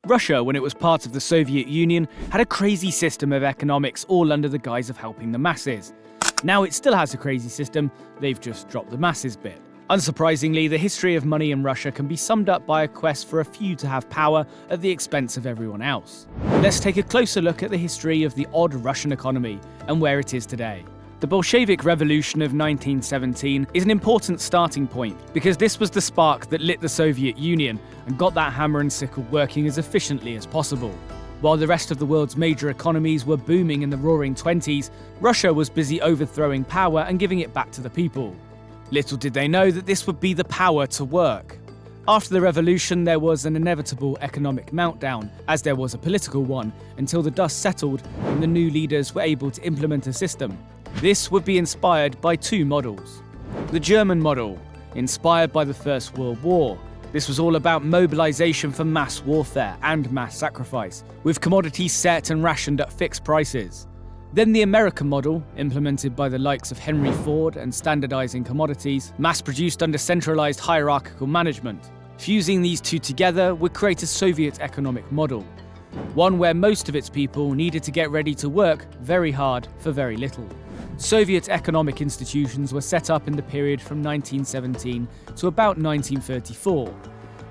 Russia, when it was part of the Soviet Union, had a crazy system of economics all under the guise of helping the masses. Now it still has a crazy system, they've just dropped the masses bit. Unsurprisingly, the history of money in Russia can be summed up by a quest for a few to have power at the expense of everyone else. Let's take a closer look at the history of the odd Russian economy and where it is today. The Bolshevik Revolution of 1917 is an important starting point because this was the spark that lit the Soviet Union and got that hammer and sickle working as efficiently as possible. While the rest of the world's major economies were booming in the Roaring '20s, Russia was busy overthrowing power and giving it back to the people. Little did they know that this would be the power to work. After the revolution, there was an inevitable economic meltdown, as there was a political one, until the dust settled and the new leaders were able to implement a system. This would be inspired by two models. The German model, inspired by the First World War. This was all about mobilization for mass warfare and mass sacrifice, with commodities set and rationed at fixed prices. Then the American model, implemented by the likes of Henry Ford and standardizing commodities, mass-produced under centralized hierarchical management. Fusing these two together would create a Soviet economic model, one where most of its people needed to get ready to work very hard for very little. Soviet economic institutions were set up in the period from 1917 to about 1934.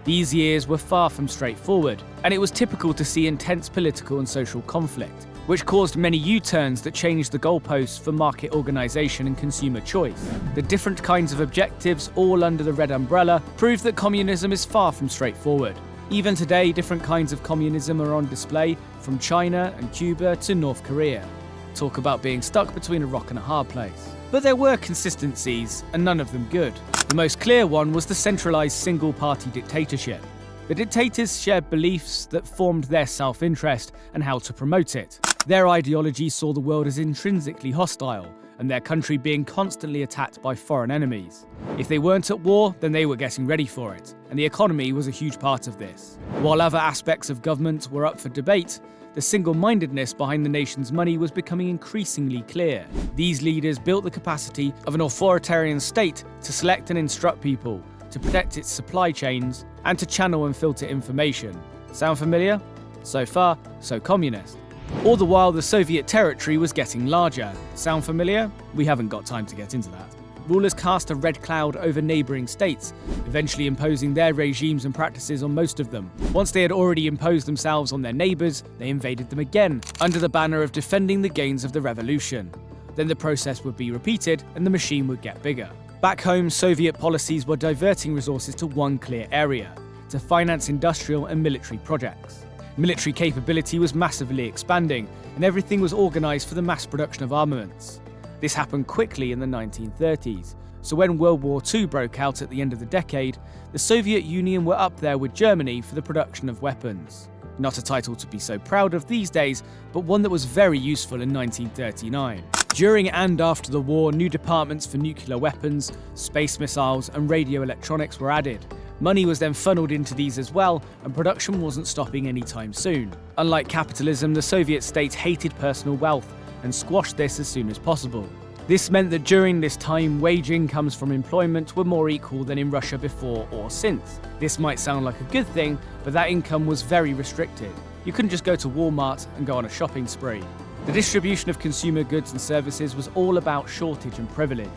These years were far from straightforward, and it was typical to see intense political and social conflict, which caused many U-turns that changed the goalposts for market organization and consumer choice. The different kinds of objectives, all under the red umbrella, prove that communism is far from straightforward. Even today, different kinds of communism are on display, from China and Cuba to North Korea. Talk about being stuck between a rock and a hard place. But there were consistencies, and none of them good. The most clear one was the centralized single-party dictatorship. The dictators shared beliefs that formed their self-interest and how to promote it. Their ideology saw the world as intrinsically hostile, and their country being constantly attacked by foreign enemies. If they weren't at war, then they were getting ready for it, and the economy was a huge part of this. While other aspects of government were up for debate, the single-mindedness behind the nation's money was becoming increasingly clear. These leaders built the capacity of an authoritarian state to select and instruct people, to protect its supply chains, and to channel and filter information. Sound familiar? So far, so communist. All the while, the Soviet territory was getting larger. Sound familiar? We haven't got time to get into that. Rulers cast a red cloud over neighbouring states, eventually imposing their regimes and practices on most of them. Once they had already imposed themselves on their neighbours, they invaded them again, under the banner of defending the gains of the revolution. Then the process would be repeated, and the machine would get bigger. Back home, Soviet policies were diverting resources to one clear area: to finance industrial and military projects. Military capability was massively expanding, and everything was organised for the mass production of armaments. This happened quickly in the 1930s, so when World War II broke out at the end of the decade, the Soviet Union were up there with Germany for the production of weapons. Not a title to be so proud of these days, but one that was very useful in 1939. During and after the war, new departments for nuclear weapons, space missiles, and radio electronics were added. Money was then funneled into these as well, and production wasn't stopping anytime soon. Unlike capitalism, the Soviet state hated personal wealth and squashed this as soon as possible. This meant that during this time, wage incomes from employment were more equal than in Russia before or since. This might sound like a good thing, but that income was very restricted. You couldn't just go to Walmart and go on a shopping spree. The distribution of consumer goods and services was all about shortage and privilege.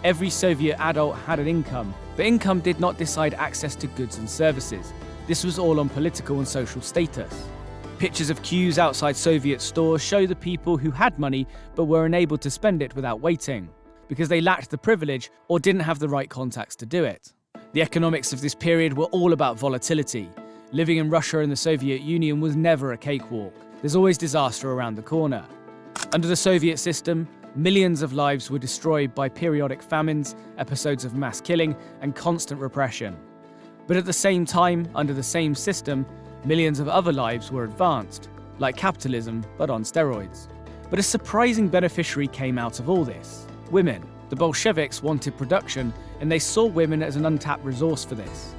Every Soviet adult had an income, but income did not decide access to goods and services. This was all on political and social status. Pictures of queues outside Soviet stores show the people who had money but were unable to spend it without waiting, because they lacked the privilege or didn't have the right contacts to do it. The economics of this period were all about volatility. Living in Russia and the Soviet Union was never a cakewalk. There's always disaster around the corner. Under the Soviet system, millions of lives were destroyed by periodic famines, episodes of mass killing, and constant repression. But at the same time, under the same system, millions of other lives were advanced, like capitalism, but on steroids. But a surprising beneficiary came out of all this: women. The Bolsheviks wanted production, and they saw women as an untapped resource for this.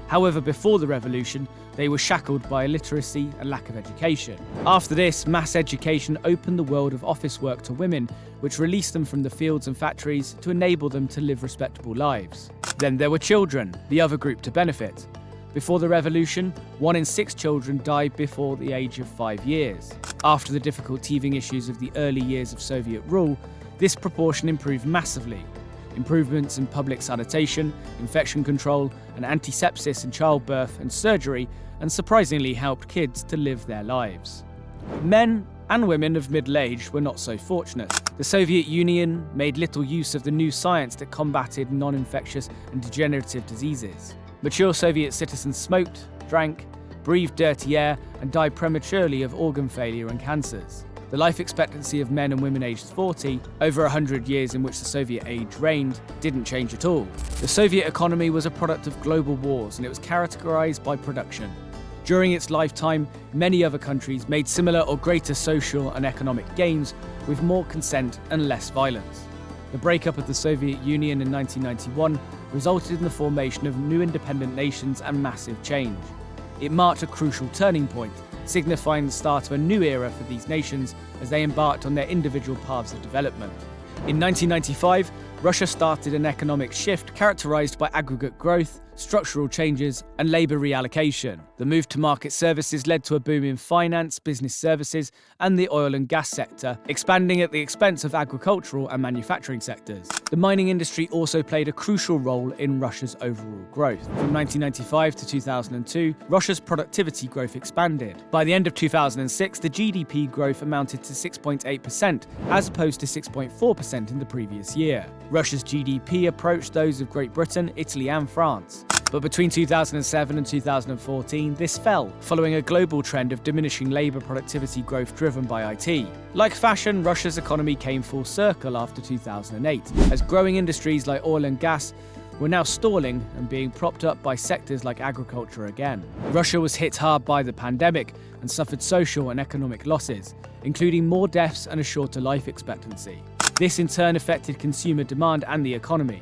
However, before the revolution, they were shackled by illiteracy and lack of education. After this, mass education opened the world of office work to women, which released them from the fields and factories to enable them to live respectable lives. Then there were children, the other group to benefit. Before the revolution, 1 in 6 children died before the age of 5 years. After the difficult teething issues of the early years of Soviet rule, this proportion improved massively. Improvements in public sanitation, infection control, and antisepsis in childbirth and surgery, and surprisingly helped kids to live their lives. Men and women of middle age were not so fortunate. The Soviet Union made little use of the new science that combated non-infectious and degenerative diseases. Mature Soviet citizens smoked, drank, breathed dirty air, and died prematurely of organ failure and cancers. The life expectancy of men and women aged 40, over 100 years in which the Soviet age reigned, didn't change at all. The Soviet economy was a product of global wars, and it was characterized by production. During its lifetime, many other countries made similar or greater social and economic gains with more consent and less violence. The breakup of the Soviet Union in 1991 resulted in the formation of new independent nations and massive change. It marked a crucial turning point, signifying the start of a new era for these nations as they embarked on their individual paths of development. In 1995, Russia started an economic shift characterized by aggregate growth, structural changes, and labor reallocation. The move to market services led to a boom in finance, business services, and the oil and gas sector, expanding at the expense of agricultural and manufacturing sectors. The mining industry also played a crucial role in Russia's overall growth. From 1995 to 2002, Russia's productivity growth expanded. By the end of 2006, the GDP growth amounted to 6.8%, as opposed to 6.4% in the previous year. Russia's GDP approached those of Great Britain, Italy, and France. But between 2007 and 2014, this fell, following a global trend of diminishing labour productivity growth driven by IT. Like fashion, Russia's economy came full circle after 2008, as growing industries like oil and gas were now stalling and being propped up by sectors like agriculture again. Russia was hit hard by the pandemic and suffered social and economic losses, including more deaths and a shorter life expectancy. This in turn affected consumer demand and the economy.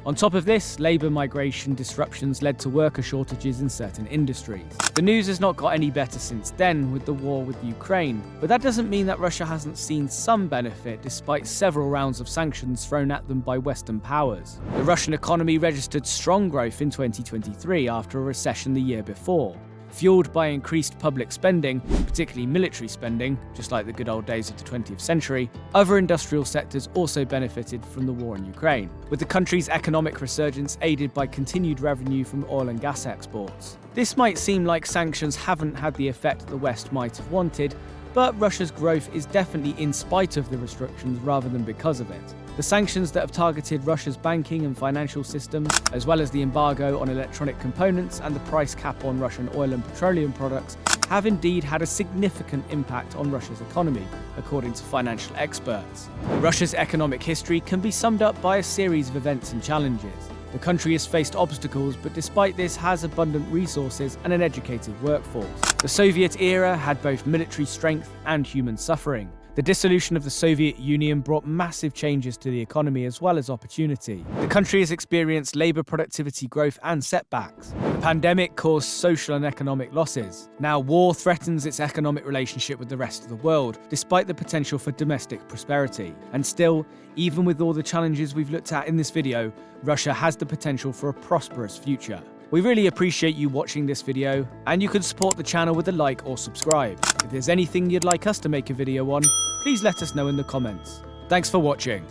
On top of this, labour migration disruptions led to worker shortages in certain industries. The news has not got any better since then with the war with Ukraine, but that doesn't mean that Russia hasn't seen some benefit despite several rounds of sanctions thrown at them by Western powers. The Russian economy registered strong growth in 2023 after a recession the year before. Fueled by increased public spending, particularly military spending, just like the good old days of the 20th century, other industrial sectors also benefited from the war in Ukraine, with the country's economic resurgence aided by continued revenue from oil and gas exports. This might seem like sanctions haven't had the effect the West might have wanted, but Russia's growth is definitely in spite of the restrictions rather than because of it. The sanctions that have targeted Russia's banking and financial systems, as well as the embargo on electronic components and the price cap on Russian oil and petroleum products, have indeed had a significant impact on Russia's economy, according to financial experts. Russia's economic history can be summed up by a series of events and challenges. The country has faced obstacles, but despite this has abundant resources and an educated workforce. The Soviet era had both military strength and human suffering. The dissolution of the Soviet Union brought massive changes to the economy as well as opportunity. The country has experienced labour productivity growth and setbacks. The pandemic caused social and economic losses. Now war threatens its economic relationship with the rest of the world, despite the potential for domestic prosperity. And still, even with all the challenges we've looked at in this video, Russia has the potential for a prosperous future. We really appreciate you watching this video, and you can support the channel with a like or subscribe. If there's anything you'd like us to make a video on, please let us know in the comments. Thanks for watching.